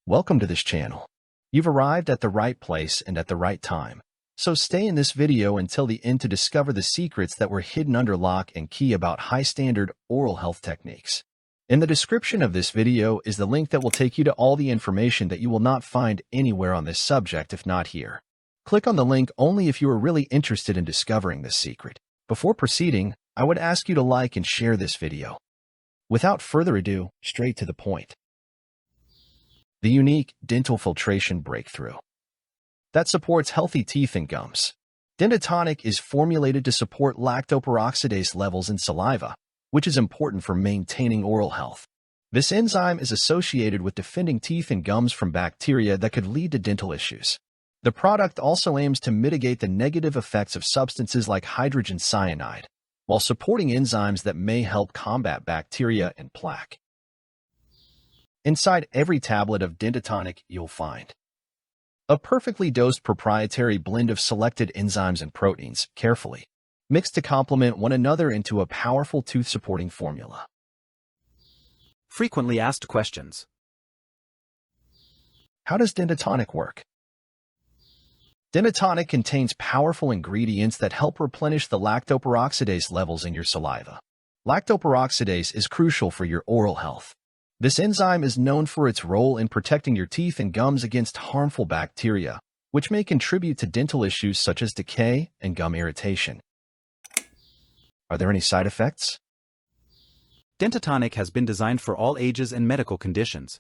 Welcome to this channel. You've arrived at the right place and at the right time. So stay in this video until the end to discover the secrets that were hidden under lock and key about high-standard oral health techniques. In the description of this video is the link that will take you to all the information that you will not find anywhere on this subject if not here. Click on the link only if you are really interested in discovering this secret. Before proceeding, I would ask you to like and share this video. Without further ado, straight to the point. The unique dental filtration breakthrough that supports healthy teeth and gums. Dentatonic is formulated to support lactoperoxidase levels in saliva, which is important for maintaining oral health. This enzyme is associated with defending teeth and gums from bacteria that could lead to dental issues. The product also aims to mitigate the negative effects of substances like hydrogen cyanide, while supporting enzymes that may help combat bacteria and plaque. Inside every tablet of Dentatonic, you'll find a perfectly dosed proprietary blend of selected enzymes and proteins, carefully mixed to complement one another into a powerful tooth-supporting formula. Frequently asked questions. How does Dentatonic work? Dentatonic contains powerful ingredients that help replenish the lactoperoxidase levels in your saliva. Lactoperoxidase is crucial for your oral health. This enzyme is known for its role in protecting your teeth and gums against harmful bacteria, which may contribute to dental issues such as decay and gum irritation. Are there any side effects? Dentatonic has been designed for all ages and medical conditions.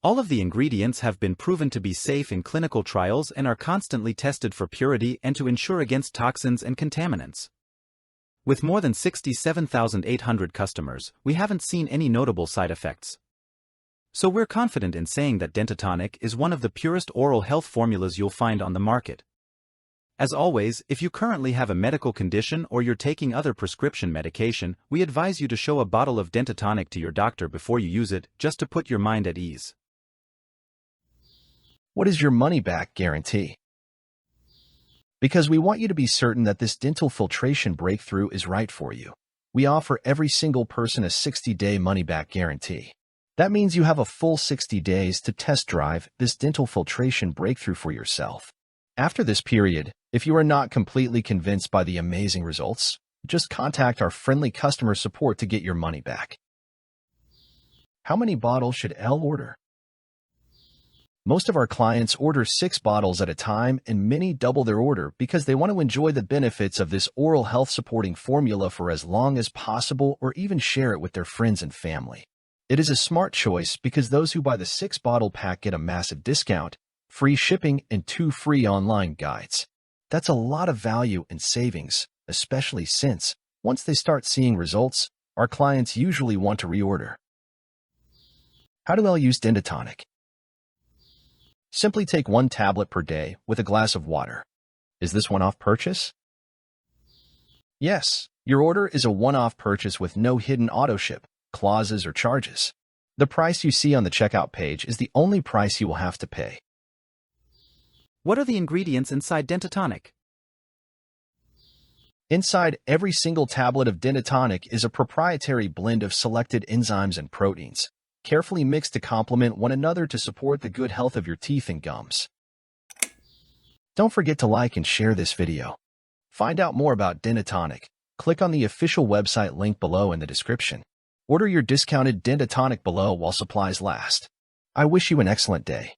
All of the ingredients have been proven to be safe in clinical trials and are constantly tested for purity and to ensure against toxins and contaminants. With more than 67,800 customers, we haven't seen any notable side effects. So we're confident in saying that Dentatonic is one of the purest oral health formulas you'll find on the market. As always, if you currently have a medical condition or you're taking other prescription medication, we advise you to show a bottle of Dentatonic to your doctor before you use it, just to put your mind at ease. What is your money-back guarantee? Because we want you to be certain that this dental filtration breakthrough is right for you, we offer every single person a 60-day money-back guarantee. That means you have a full 60 days to test drive this dental filtration breakthrough for yourself. After this period, if you are not completely convinced by the amazing results, just contact our friendly customer support to get your money back. How many bottles should Elle order? Most of our clients order 6 bottles at a time, and many double their order because they want to enjoy the benefits of this oral health supporting formula for as long as possible or even share it with their friends and family. It is a smart choice because those who buy the 6-bottle pack get a massive discount, free shipping, and 2 free online guides. That's a lot of value and savings, especially since, once they start seeing results, our clients usually want to reorder. How do I use Dentatonic? Simply take 1 tablet per day with a glass of water. Is this one-off purchase? Yes, your order is a one-off purchase with no hidden auto-ship, clauses, or charges. The price you see on the checkout page is the only price you will have to pay. What are the ingredients inside Dentatonic? Inside every single tablet of Dentatonic is a proprietary blend of selected enzymes and proteins, carefully mixed to complement one another to support the good health of your teeth and gums. Don't forget to like and share this video. Find out more about Dentatonic. Click on the official website link below in the description. Order your discounted Dentatonic below while supplies last. I wish you an excellent day.